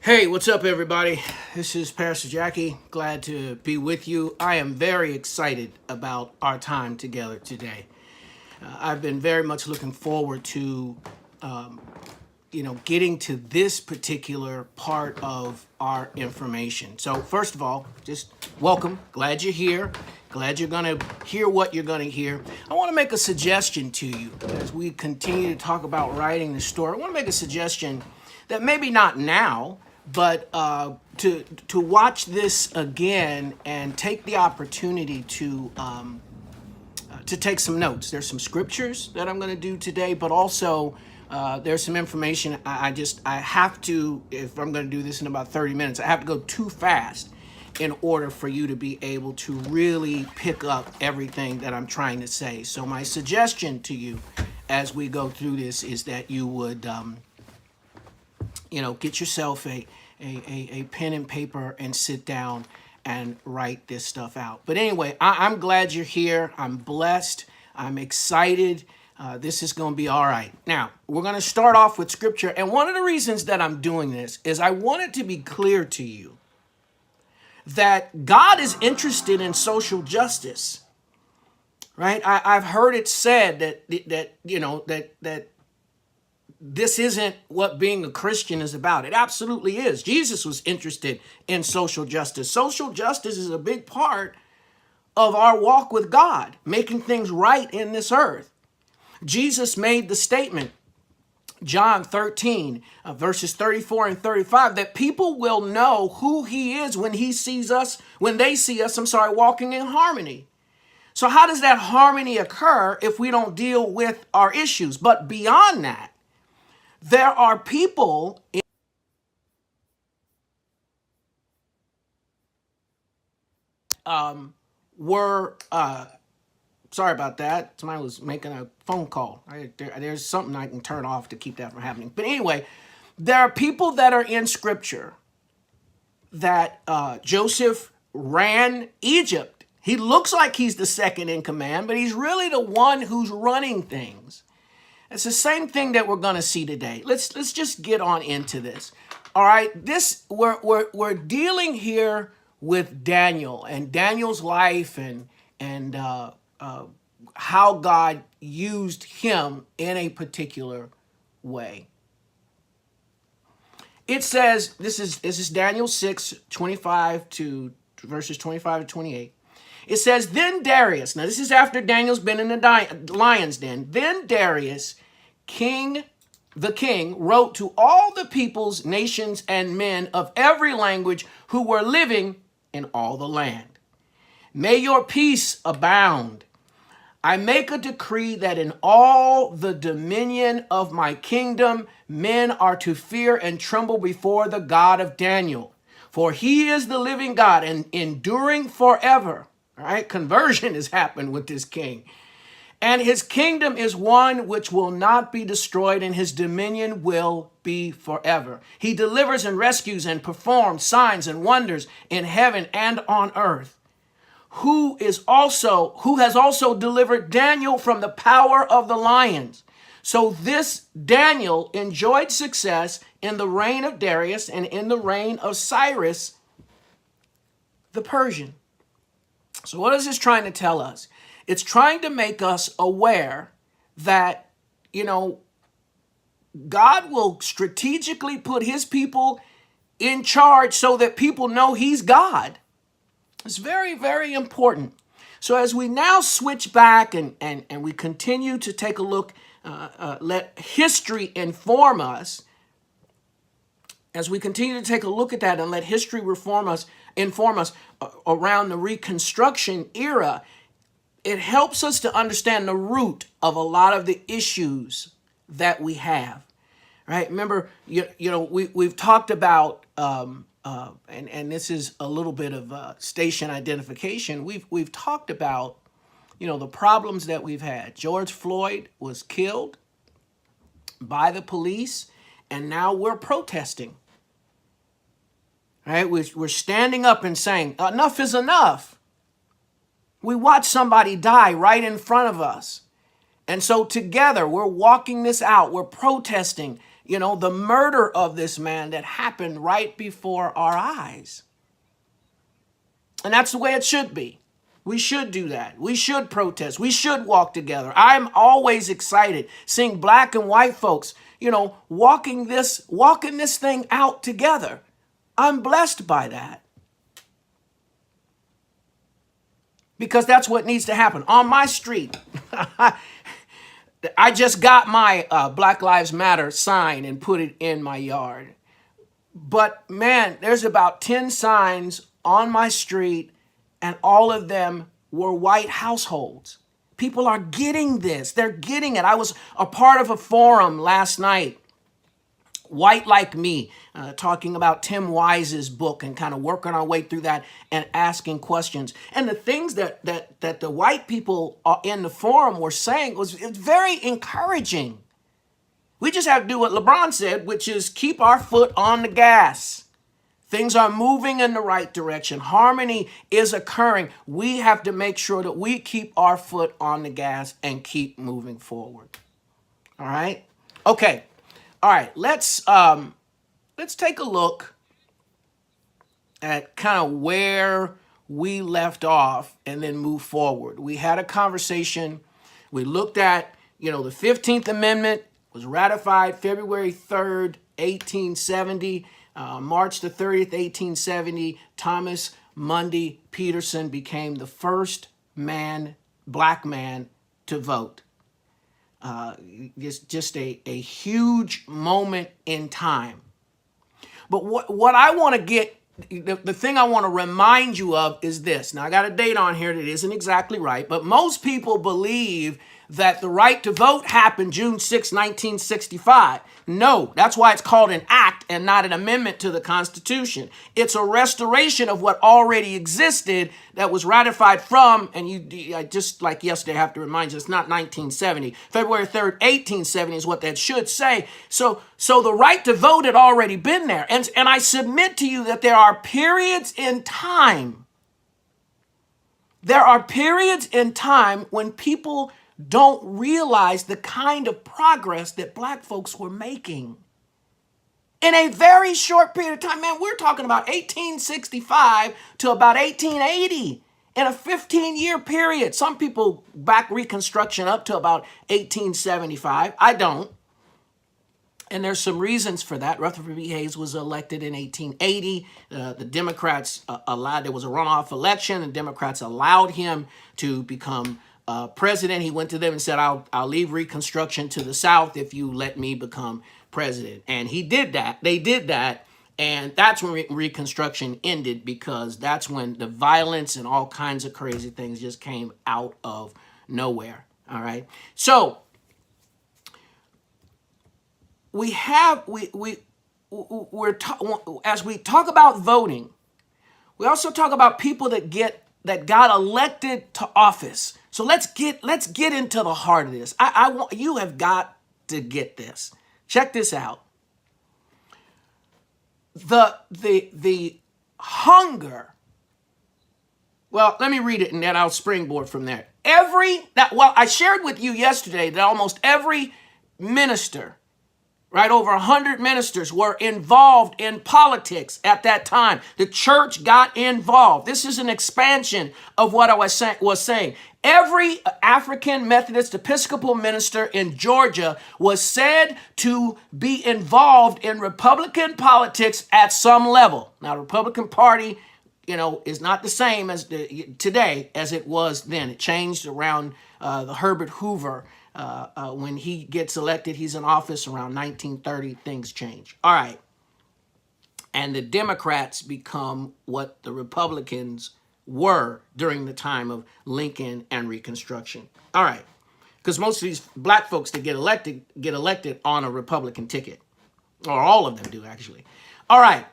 Hey, what's up, everybody? This is Pastor Jackie. Glad to be with you. I am very excited about our time together today. I've been very much looking forward to, getting to this particular part of our information. So, first of all, just welcome. Glad you're here. Glad you're going to hear what you're going to hear. I want to make a suggestion to you as we continue to talk about writing the story. I want to make a suggestion that maybe not now, but to watch this again and take the opportunity to take some notes. There's some scriptures that I'm going to do today, but also there's some information. I have to, if I'm going to do this in about 30 minutes, I have to go too fast in order for you to be able to really pick up everything that I'm trying to say. So my suggestion to you as we go through this is that you would get yourself a pen and paper and sit down and write this stuff out. But anyway, I'm glad you're here. I'm blessed. I'm excited. This is going to be all right. Now, we're going to start off with scripture. And one of the reasons that I'm doing this is I want it to be clear to you that God is interested in social justice, right? I've heard it said that this isn't what being a Christian is about. It absolutely is. Jesus was interested in social justice. Social justice is a big part of our walk with God, making things right in this earth. Jesus made the statement, John 13, verses 34 and 35, that people will know who he is when they see us, walking in harmony. So how does that harmony occur if we don't deal with our issues? But beyond that, there are people were sorry about that. Somebody was making a phone call. There's something I can turn off to keep that from happening. But anyway, there are people that are in Scripture that Joseph ran Egypt. He looks like he's the second in command, but he's really the one who's running things. It's the same thing that we're going to see today. Let's just get on into this. All right, we're dealing here with Daniel and Daniel's life and how God used him in a particular way. It says, this is Daniel 6:25 to verses 25 to 28. It says, then Darius, now this is after Daniel's been in the lion's den. Then Darius, the king, wrote to all the peoples, nations, and men of every language who were living in all the land. May your peace abound. I make a decree that in all the dominion of my kingdom, men are to fear and tremble before the God of Daniel. For he is the living God and enduring forever. All right, conversion has happened with this king. And his kingdom is one which will not be destroyed, and his dominion will be forever. He delivers and rescues and performs signs and wonders in heaven and on earth. Who has also delivered Daniel from the power of the lions. So this Daniel enjoyed success in the reign of Darius and in the reign of Cyrus the Persian. So what is this trying to tell us? It's trying to make us aware that, God will strategically put his people in charge so that people know he's God. It's very, very important. So as we now switch back and we continue to take a look, let history inform us, as we continue to take a look at that and let history inform us around the Reconstruction era, it helps us to understand the root of a lot of the issues that we have. Right? Remember, we've talked about, and this is a little bit of station identification. We've talked about, the problems that we've had. George Floyd was killed by the police, and now we're protesting. Right? We're standing up and saying, enough is enough. We watch somebody die right in front of us. And so together we're walking this out. We're protesting the murder of this man that happened right before our eyes. And that's the way it should be. We should do that. We should protest. We should walk together. I'm always excited seeing black and white folks, walking this thing out together. I'm blessed by that. Because that's what needs to happen. On my street, I just got my Black Lives Matter sign and put it in my yard. But man, there's about 10 signs on my street, and all of them were white households. People are getting this. They're getting it. I was a part of a forum last night, White Like Me, talking about Tim Wise's book and kind of working our way through that and asking questions. And the things that the white people in the forum were saying was very encouraging. We just have to do what LeBron said, which is keep our foot on the gas. Things are moving in the right direction. Harmony is occurring. We have to make sure that we keep our foot on the gas and keep moving forward. All right? Okay. All right. Let's take a look at kind of where we left off and then move forward. We had a conversation. We looked at, the 15th Amendment was ratified February 3rd, 1870. March the 30th, 1870, Thomas Mundy Peterson became the first black man to vote. Just a huge moment in time. But what I want to get, the thing I want to remind you of is this. Now, I got a date on here that isn't exactly right, but most people believe that the right to vote happened June 6, 1965. No, that's why it's called an act and not an amendment to the Constitution. It's a restoration of what already existed that was ratified from, and I just like yesterday, I have to remind you, it's not 1970. February 3rd, 1870 is what that should say. So the right to vote had already been there. And I submit to you that there are periods in time. There are periods in time when people don't realize the kind of progress that black folks were making. In a very short period of time, man, we're talking about 1865 to about 1880 in a 15-year period. Some people back Reconstruction up to about 1875. I don't. And there's some reasons for that. Rutherford B. Hayes was elected in 1880. The Democrats there was a runoff election, and Democrats allowed him to become president. He went to them and said, I'll leave Reconstruction to the South if you let me become president. And he did that. They did that. And that's when Reconstruction ended, because that's when the violence and all kinds of crazy things just came out of nowhere. All right. So as we talk about voting, we also talk about people that got elected to office. So let's get into the heart of this. I want you have got to get this. Check this out. The hunger. Well, let me read it and then I'll springboard from there. I shared with you yesterday that almost every minister, right, over 100 ministers were involved in politics at that time. The church got involved. This is an expansion of what I was saying. Every African Methodist Episcopal minister in Georgia was said to be involved in Republican politics at some level. Now, the Republican Party, is not the same as today as it was then. It changed around the Herbert Hoover. When he gets elected, he's in office around 1930. Things change. All right. And the Democrats become what the Republicans were during the time of Lincoln and Reconstruction. All right. Because most of these black folks that get elected on a Republican ticket. Or all of them do, actually. All right.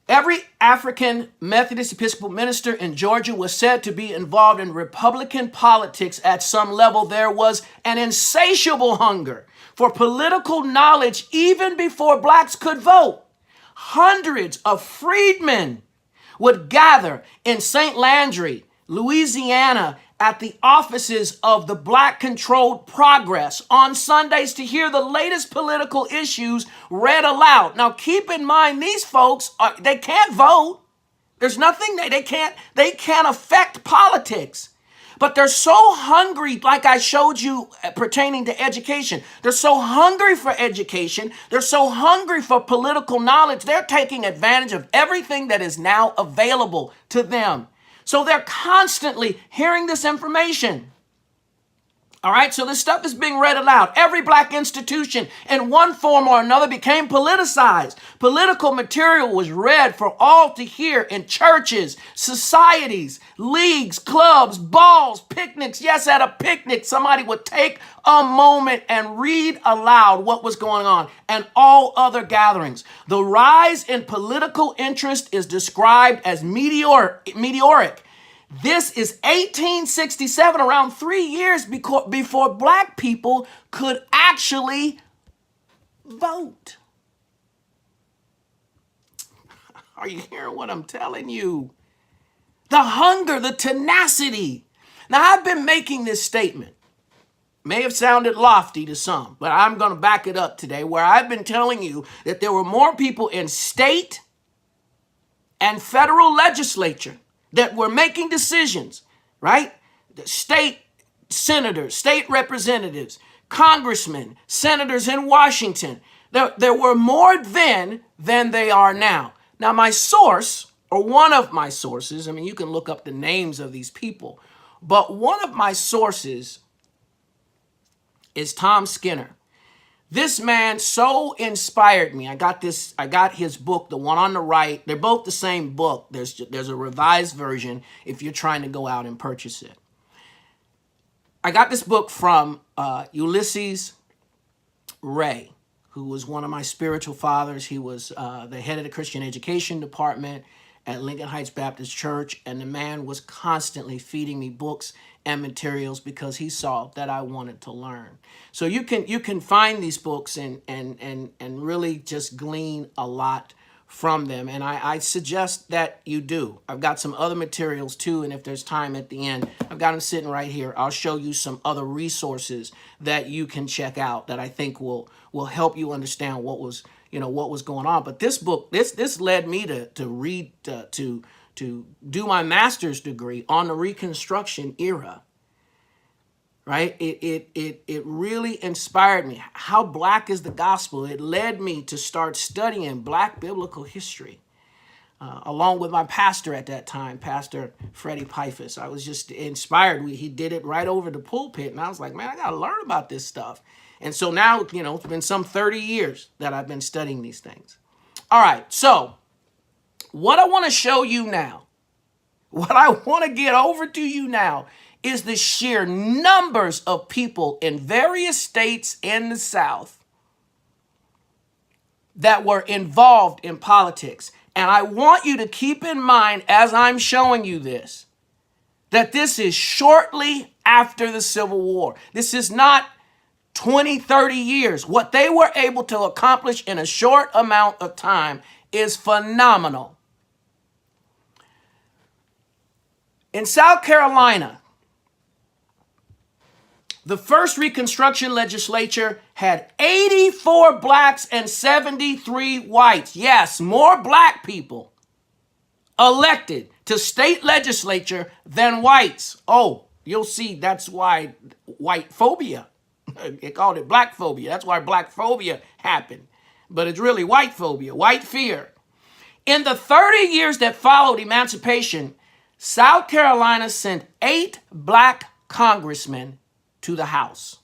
Every African Methodist Episcopal minister in Georgia was said to be involved in Republican politics at some level. There was an insatiable hunger for political knowledge even before blacks could vote. Hundreds of freedmen would gather in St. Landry, Louisiana, at the offices of the Black-controlled Progress on Sundays to hear the latest political issues read aloud. Now, keep in mind, these folks, they can't vote. There's nothing, they can't affect politics. But they're so hungry, like I showed you pertaining to education. They're so hungry for education. They're so hungry for political knowledge. They're taking advantage of everything that is now available to them. So they're constantly hearing this information. All right, so this stuff is being read aloud. Every Black institution in one form or another became politicized. Political material was read for all to hear in churches, societies, leagues, clubs, balls, picnics. Yes, at a picnic, somebody would take a moment and read aloud what was going on, and all other gatherings. The rise in political interest is described as meteoric. This is 1867, around 3 years before Black people could actually vote. Are you hearing what I'm telling you? The hunger, the tenacity. Now, I've been making this statement. May have sounded lofty to some, but I'm going to back it up today, where I've been telling you that there were more people in state and federal legislature that were making decisions, right? The state senators, state representatives, congressmen, senators in Washington. There were more then than they are now. Now, my source, or one of my sources, I mean, you can look up the names of these people, but one of my sources is Tom Skinner. This man so inspired me. I got his book, the one on the right. They're both the same book. There's a revised version if you're trying to go out and purchase it. I got this book from Ulysses Ray, who was one of my spiritual fathers. He was the head of the Christian education department at Lincoln Heights Baptist Church, and the man was constantly feeding me books and materials because he saw that I wanted to learn. So you can find these books and really just glean a lot from them, and I suggest that you do. I've got some other materials too, and if there's time at the end, I've got them sitting right here. I'll show you some other resources that you can check out that I think will help you understand what was going on. But this book, this led me to read to do my master's degree on the Reconstruction era. Right? It really inspired me. How Black is the gospel? It led me to start studying Black biblical history, along with my pastor at that time, Pastor Freddie Pifus. I was just inspired. He did it right over the pulpit, and I was like, man, I got to learn about this stuff. And so now, it's been some 30 years that I've been studying these things. All right, so what I want to show you now, what I want to get over to you now is the sheer numbers of people in various states in the South that were involved in politics. And I want you to keep in mind, as I'm showing you this, that this is shortly after the Civil War. This is not 20, 30 years. What they were able to accomplish in a short amount of time is phenomenal. In South Carolina, the first Reconstruction legislature had 84 Blacks and 73 whites. Yes, more Black people elected to state legislature than whites. Oh, you'll see that's why white phobia. They called it Black phobia. That's why Black phobia happened. But it's really white phobia, white fear. In the 30 years that followed emancipation, South Carolina sent 8 Black congressmen to the House.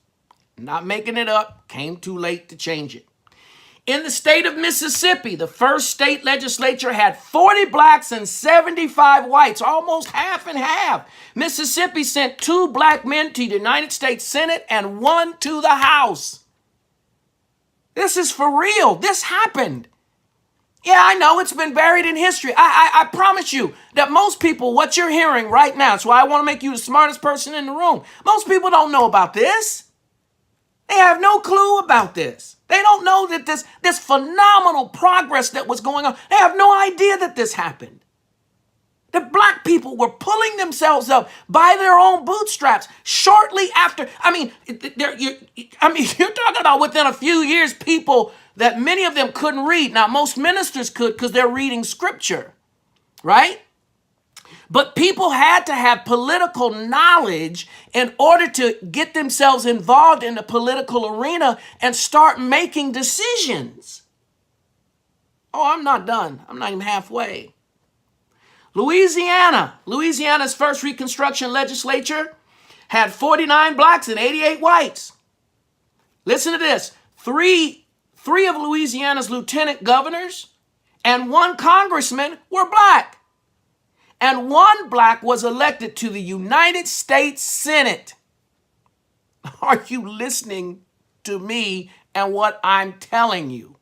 Not making it up, came too late to change it. In the state of Mississippi, the first state legislature had 40 Blacks and 75 whites, almost half and half. Mississippi sent 2 Black men to the United States Senate and 1 to the House. This is for real. This happened. Yeah, I know it's been buried in history. I promise you that most people, what you're hearing right now, that's why I want to make you the smartest person in the room. Most people don't know about this. They have no clue about this. They don't know that this phenomenal progress that was going on. They have no idea that this happened. The black people were pulling themselves up by their own bootstraps shortly after. You're talking about within a few years, people that many of them couldn't read. Now, most ministers could because they're reading scripture, right? But people had to have political knowledge in order to get themselves involved in the political arena and start making decisions. Oh, I'm not done. I'm not even halfway. Louisiana's first Reconstruction legislature had 49 blacks and 88 whites. Listen to this. Three of Louisiana's lieutenant governors and one congressman were black. And one black was elected to the United States Senate. Are you listening to me and what I'm telling you?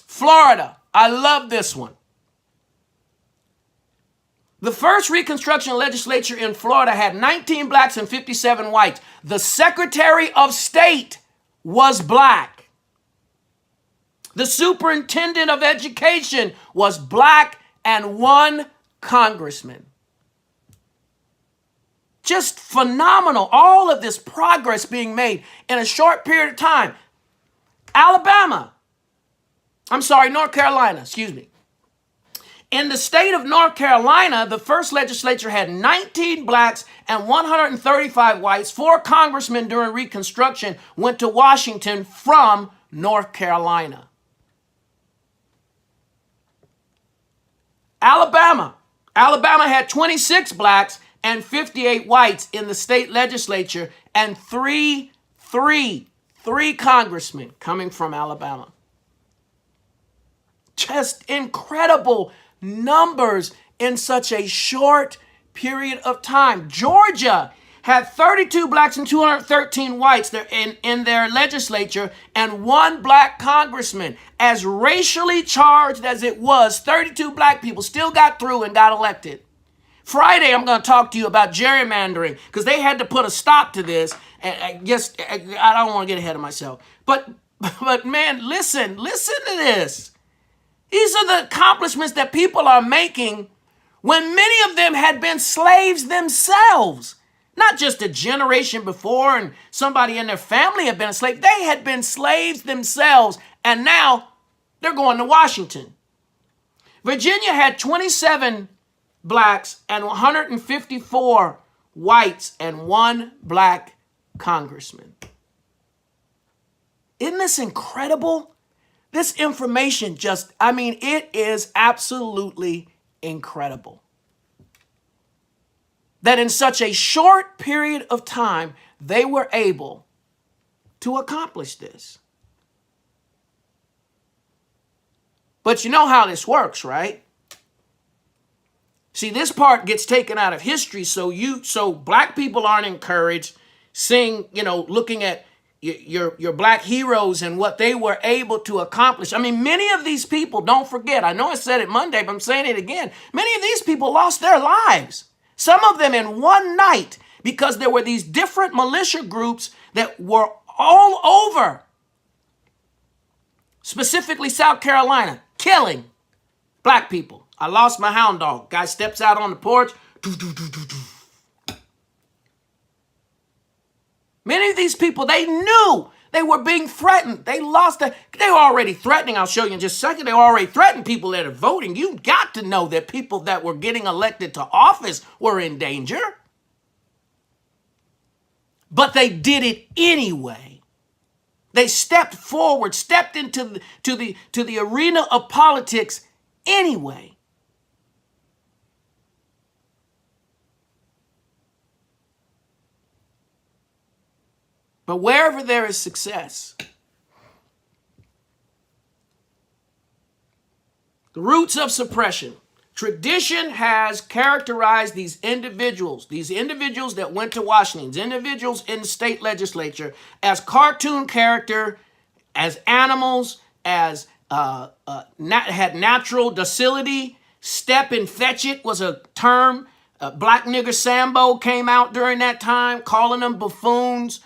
Florida, I love this one. The first Reconstruction legislature in Florida had 19 blacks and 57 whites. The Secretary of State was black. The Superintendent of Education was black and one congressman. Just phenomenal. All of this progress being made in a short period of time. North Carolina, In the state of North Carolina, the first legislature had 19 blacks and 135 whites. 4 congressmen during Reconstruction went to Washington from North Carolina. Alabama had 26 blacks and 58 whites in the state legislature, and three congressmen coming from Alabama. Just incredible numbers in such a short period of time. Georgia had 32 blacks and 213 whites in their legislature and one black congressman. As racially charged as it was, 32 black people still got through and got elected. Friday, I'm going to talk to you about gerrymandering because they had to put a stop to this. And I don't want to get ahead of myself. But man, listen to this. These are the accomplishments that people are making when many of them had been slaves themselves. Not just a generation before and somebody in their family had been a slave. They had been slaves themselves, and now they're going to Washington. Virginia had 27 blacks and 154 whites and one black congressman. Isn't this incredible? This information it is absolutely incredible. That in such a short period of time, they were able to accomplish this. But you know how this works, right? See, this part gets taken out of history, so black people aren't encouraged looking at your black heroes and what they were able to accomplish. Many of these people, don't forget, I know I said it Monday, but I'm saying it again. Many of these people lost their lives. Some of them in one night, because there were these different militia groups that were all over, specifically South Carolina, killing black people. I lost my hound dog. Guy steps out on the porch. Many of these people, they knew they were being threatened. They were already threatening. I'll show you in just a second. They were already threatening people that are voting. You got to know that people that were getting elected to office were in danger. But they did it anyway. They stepped forward, stepped into the arena of politics anyway. But wherever there is success, the roots of suppression, tradition has characterized these individuals that went to Washington, these individuals in the state legislature, as cartoon character, as animals, as had natural docility. Step and fetch it was a term. Black nigger Sambo came out during that time, calling them buffoons.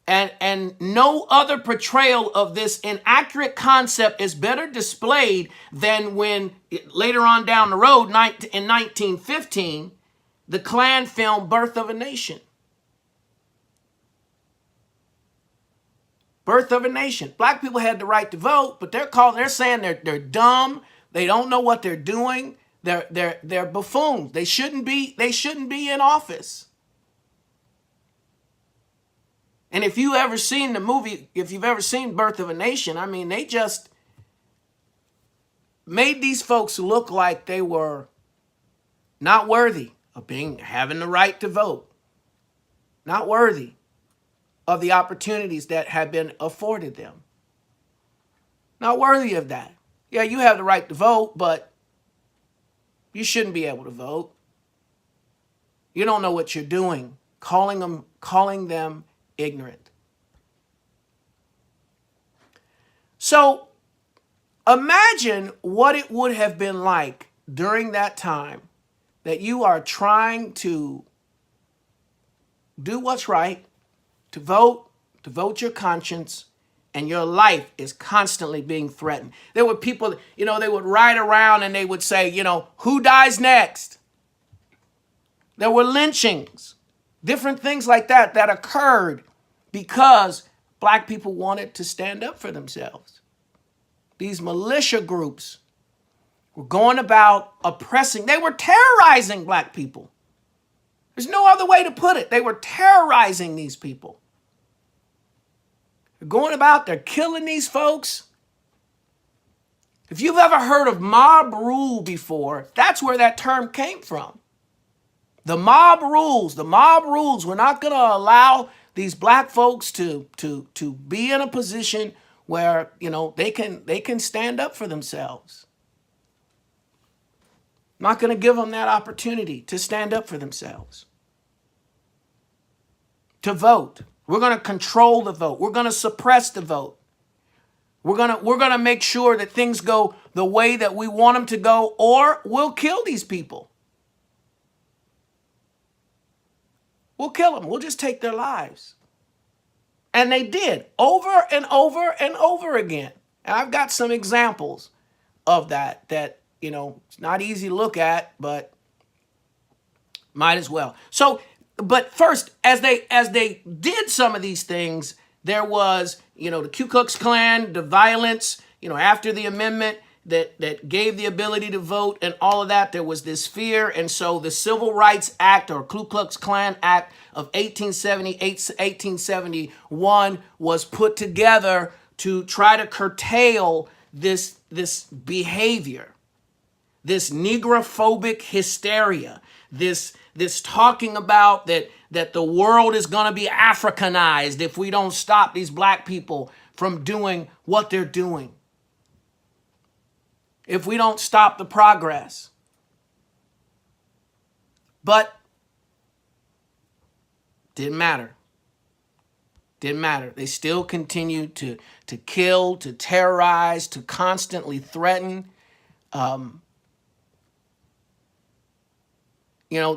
And no other portrayal of this inaccurate concept is better displayed than when later on down the road in 1915, the Klan film Birth of a Nation. Birth of a Nation. Black people had the right to vote, but they're saying they're dumb. They don't know what they're doing. They're buffoons. They shouldn't be in office. And if you ever seen the movie, if you've ever seen Birth of a Nation, I mean, they just made these folks look like they were not worthy of having the right to vote. Not worthy of the opportunities that had been afforded them. Not worthy of that. Yeah, you have the right to vote, but you shouldn't be able to vote. You don't know what you're doing, calling them ignorant. So imagine what it would have been like during that time that you are trying to do what's right, to vote your conscience, and your life is constantly being threatened. There were people, they would ride around and they would say, who dies next? There were lynchings, different things like that occurred because black people wanted to stand up for themselves. These militia groups were going about oppressing. They were terrorizing black people. There's no other way to put it. They were terrorizing these people. They're going about, they're killing these folks. If you've ever heard of mob rule before, that's where that term came from. The mob rules. We're not going to allow these black folks to be in a position where, they can stand up for themselves. Not going to give them that opportunity to stand up for themselves. To vote. We're going to control the vote. We're going to suppress the vote. We're going to make sure that things go the way that we want them to go, or we'll kill these people. We'll kill them. We'll just take their lives. And they did over and over and over again. And I've got some examples of that, it's not easy to look at, but might as well. So, but first, as they did some of these things, there was, the Ku Klux Klan, the violence, after the amendment that gave the ability to vote and all of that, there was this fear. And so the Civil Rights Act, or Ku Klux Klan Act of 1878, 1871 was put together to try to curtail this behavior, this negrophobic hysteria, this talking about that the world is going to be Africanized if we don't stop these black people from doing what they're doing. If we don't stop the progress. But didn't matter. Didn't matter. They still continued to kill, to terrorize, to constantly threaten.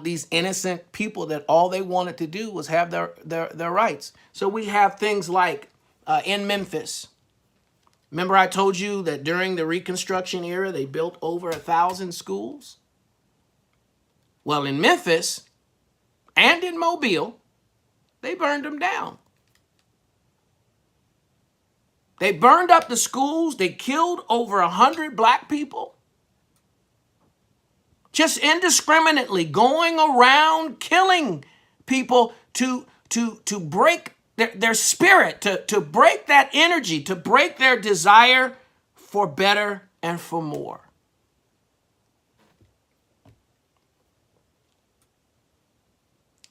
These innocent people that all they wanted to do was have their rights. So we have things like in Memphis. Remember I told you that during the Reconstruction era, they built over 1,000 schools? Well, in Memphis and in Mobile, they burned them down. They burned up the schools. They killed over 100 black people. Just indiscriminately going around killing people to break their spirit, to break that energy, to break their desire for better and for more.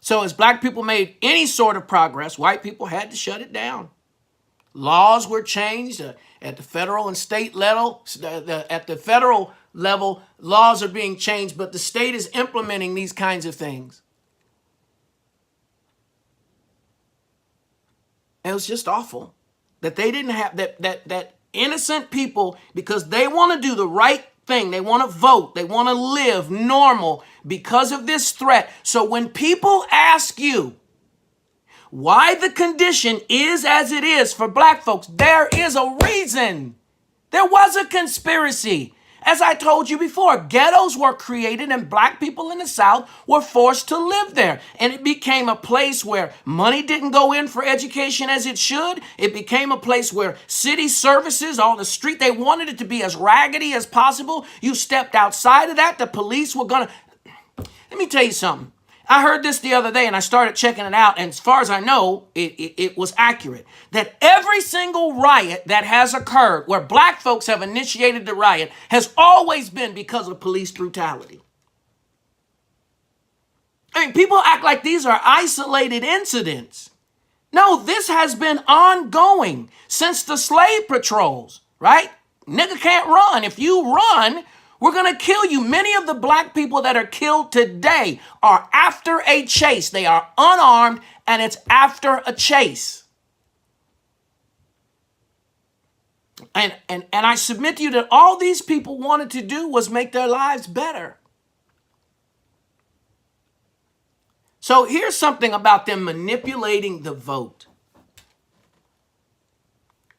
So as black people made any sort of progress, white people had to shut it down. Laws were changed at the federal and state level. At the federal level, laws are being changed, but the state is implementing these kinds of things. It was just awful that they didn't have that innocent people, because they want to do the right thing. They want to vote. They want to live normal because of this threat. So when people ask you, why the condition is as it is for black folks. There is a reason. There was a conspiracy. As I told you before, ghettos were created and black people in the South were forced to live there. And it became a place where money didn't go in for education as it should. It became a place where city services, all the street, they wanted it to be as raggedy as possible. You stepped outside of that, the police were gonna... Let me tell you something. I heard this the other day and I started checking it out. And as far as I know, it was accurate. That every single riot that has occurred where black folks have initiated the riot has always been because of police brutality. I mean, people act like these are isolated incidents. No, this has been ongoing since the slave patrols, right? Nigga can't run. If you run, we're going to kill you. Many of the black people that are killed today are after a chase. They are unarmed and it's after a chase. And I submit to you that all these people wanted to do was make their lives better. So here's something about them manipulating the vote.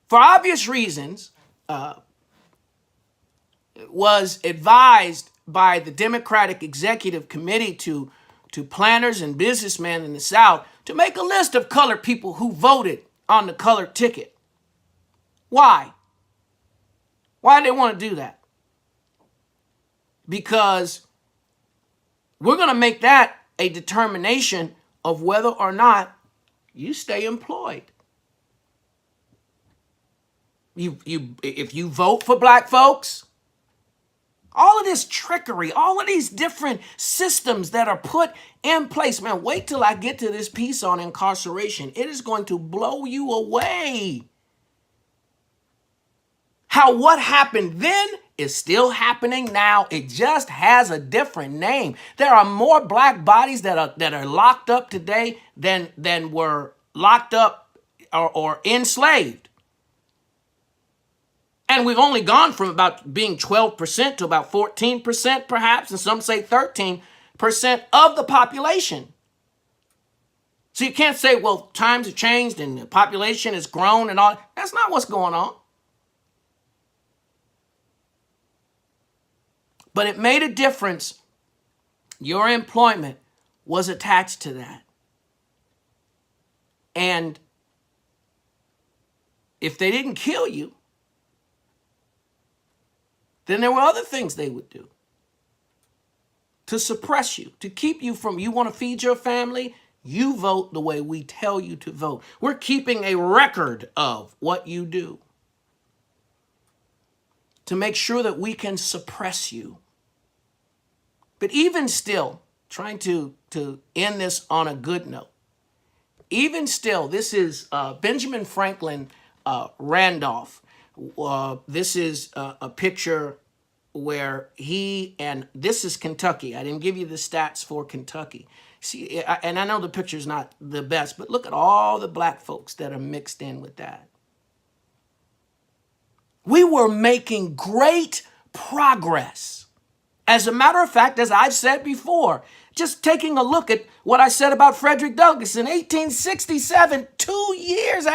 For obvious reasons, was advised by the Democratic Executive Committee to planners and businessmen in the South to make a list of colored people who voted on the colored ticket. Why? Why did they want to do that? Because we're going to make that a determination of whether or not you stay employed. If you vote for black folks, all of this trickery, all of these different systems that are put in place, man, wait till I get to this piece on incarceration. It is going to blow you away. How what happened then is still happening now. It just has a different name. There are more black bodies that are locked up today than were locked up or enslaved. And we've only gone from about being 12% to about 14% perhaps, and some say 13% of the population. So you can't say, well, times have changed and the population has grown and all. That's not what's going on. But it made a difference. Your employment was attached to that. And if they didn't kill you, then there were other things they would do to suppress you, to keep you from, you want to feed your family, you vote the way we tell you to vote. We're keeping a record of what you do to make sure that we can suppress you. But even still, trying to end this on a good note, even still, this is Benjamin Franklin Randolph. This is a picture where this is Kentucky. I didn't give you the stats for Kentucky. See, and I know the picture's not the best, but look at all the black folks that are mixed in with that. We were making great progress. As a matter of fact, as I've said before, just taking a look at what I said about Frederick Douglass in 1867, 2 years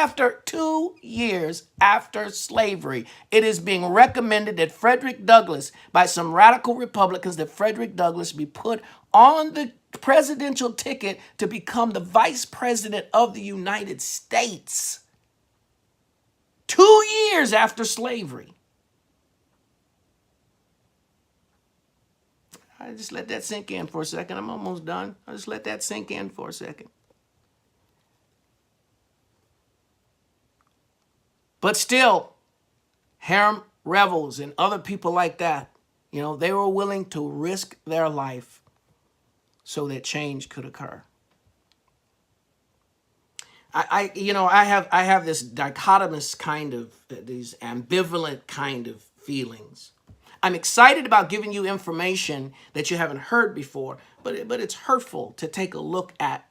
after slavery, it is being recommended that Frederick Douglass, by some radical Republicans, that Frederick Douglass be put on the presidential ticket to become the vice president of the United States. 2 years after slavery. I just let that sink in for a second. I'm almost done. I just let that sink in for a second. But still, harem rebels and other people like that, they were willing to risk their life so that change could occur. I have this dichotomous kind of, these ambivalent kind of feelings. I'm excited about giving you information that you haven't heard before, but it's hurtful to take a look at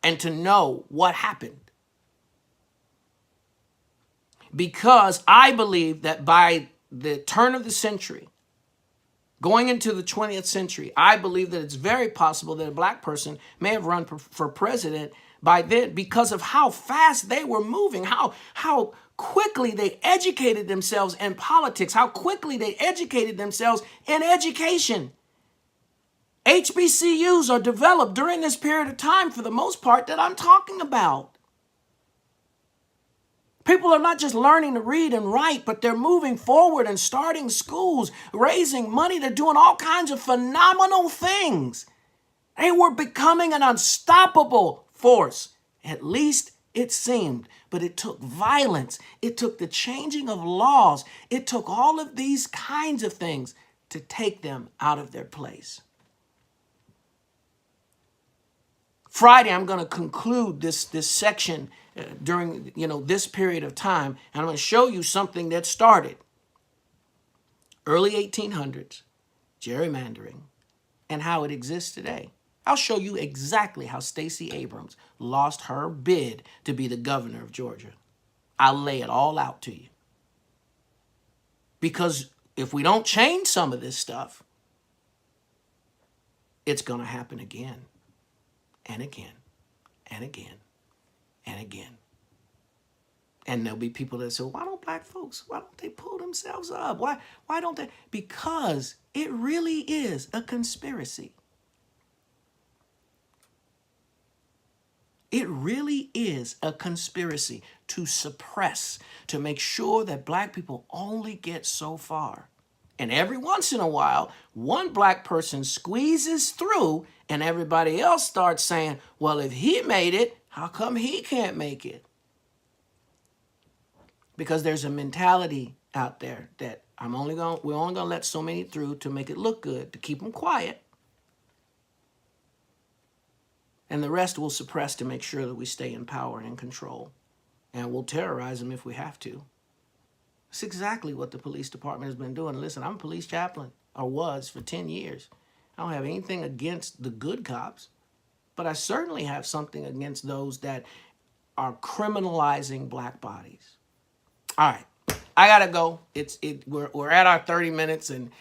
and to know what happened. Because I believe that by the turn of the century, going into the 20th century, I believe that it's very possible that a black person may have run for president by then because of how fast they were moving, how quickly they educated themselves in politics, how quickly they educated themselves in education. HBCUs are developed during this period of time for the most part that I'm talking about. People are not just learning to read and write, but they're moving forward and starting schools, raising money. They're doing all kinds of phenomenal things. They were becoming an unstoppable force. At least it seemed. But it took violence. It took the changing of laws. It took all of these kinds of things to take them out of their place. Friday, I'm going to conclude this section during this period of time, and I'm going to show you something that started early 1800s, gerrymandering, and how it exists today. I'll show you exactly how Stacey Abrams lost her bid to be the governor of Georgia. I'll lay it all out to you. Because if we don't change some of this stuff, it's going to happen again and again and again and again. And there'll be people that say, why don't black folks, why don't they pull themselves up? Why don't they? Because it really is a conspiracy. It really is a conspiracy to suppress, to make sure that black people only get so far. And every once in a while, one black person squeezes through and everybody else starts saying, well, if he made it, how come he can't make it? Because there's a mentality out there that we're only going to let so many through to make it look good, to keep them quiet. And the rest will suppress to make sure that we stay in power and in control. And we'll terrorize them if we have to. It's exactly what the police department has been doing. Listen, I'm a police chaplain, or was for 10 years. I don't have anything against the good cops, but I certainly have something against those that are criminalizing black bodies. All right, I gotta go. We're at our 30 minutes, and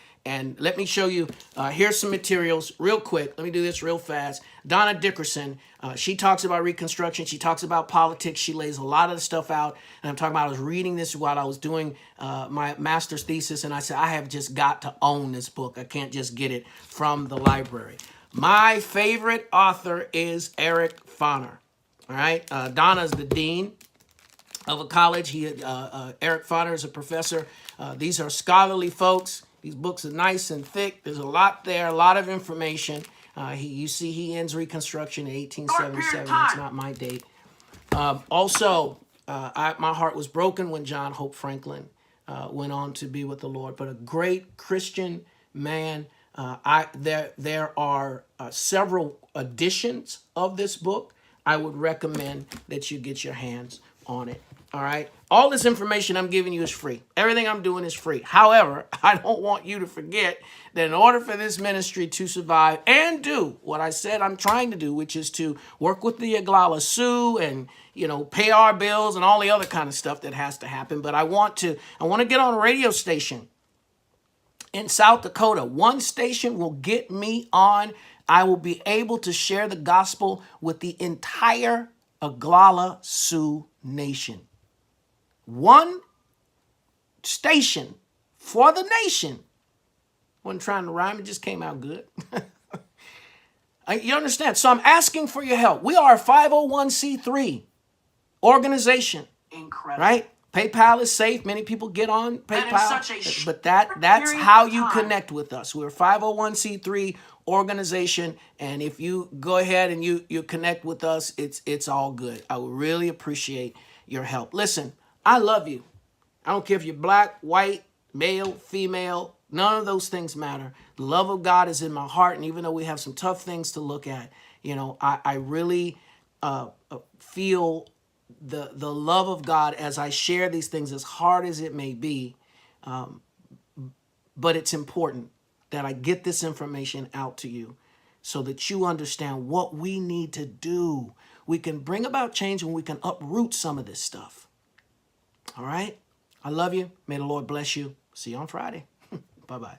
let me show you. Here's some materials real quick. Let me do this real fast. Donna Dickerson, she talks about Reconstruction. She talks about politics. She lays a lot of the stuff out. And I'm talking about, I was reading this while I was doing my master's thesis, and I said, I have just got to own this book. I can't just get it from the library. My favorite author is Eric Foner. All right, Donna's the dean of a college. Eric Foner is a professor. These are scholarly folks. These books are nice and thick. There's a lot there, a lot of information. You see he ends Reconstruction in 1877. That's not my date. My heart was broken when John Hope Franklin went on to be with the Lord. But a great Christian man. There are several editions of this book. I would recommend that you get your hands on it. All right. All this information I'm giving you is free. Everything I'm doing is free. However, I don't want you to forget that in order for this ministry to survive and do what I said I'm trying to do, which is to work with the Oglala Sioux and, pay our bills and all the other kind of stuff that has to happen. But I want to get on a radio station in South Dakota. One station will get me on. I will be able to share the gospel with the entire Oglala Sioux Nation. One station for the nation. Wasn't trying to rhyme, it just came out good. You understand? So I'm asking for your help. We are a 501c3 organization. Incredible. Right? PayPal is safe. Many people get on PayPal. But that's how you connect with us. We're a 501c3 organization, and if you go ahead and you connect with us, it's all good. I would really appreciate your help. Listen, I love you. I don't care if you're black, white, male, female, none of those things matter. The love of God is in my heart, and even though we have some tough things to look at, I really feel the love of God as I share these things, as hard as it may be. But it's important that I get this information out to you so that you understand what we need to do. We can bring about change and we can uproot some of this stuff. All right? I love you. May the Lord bless you. See you on Friday. Bye-bye.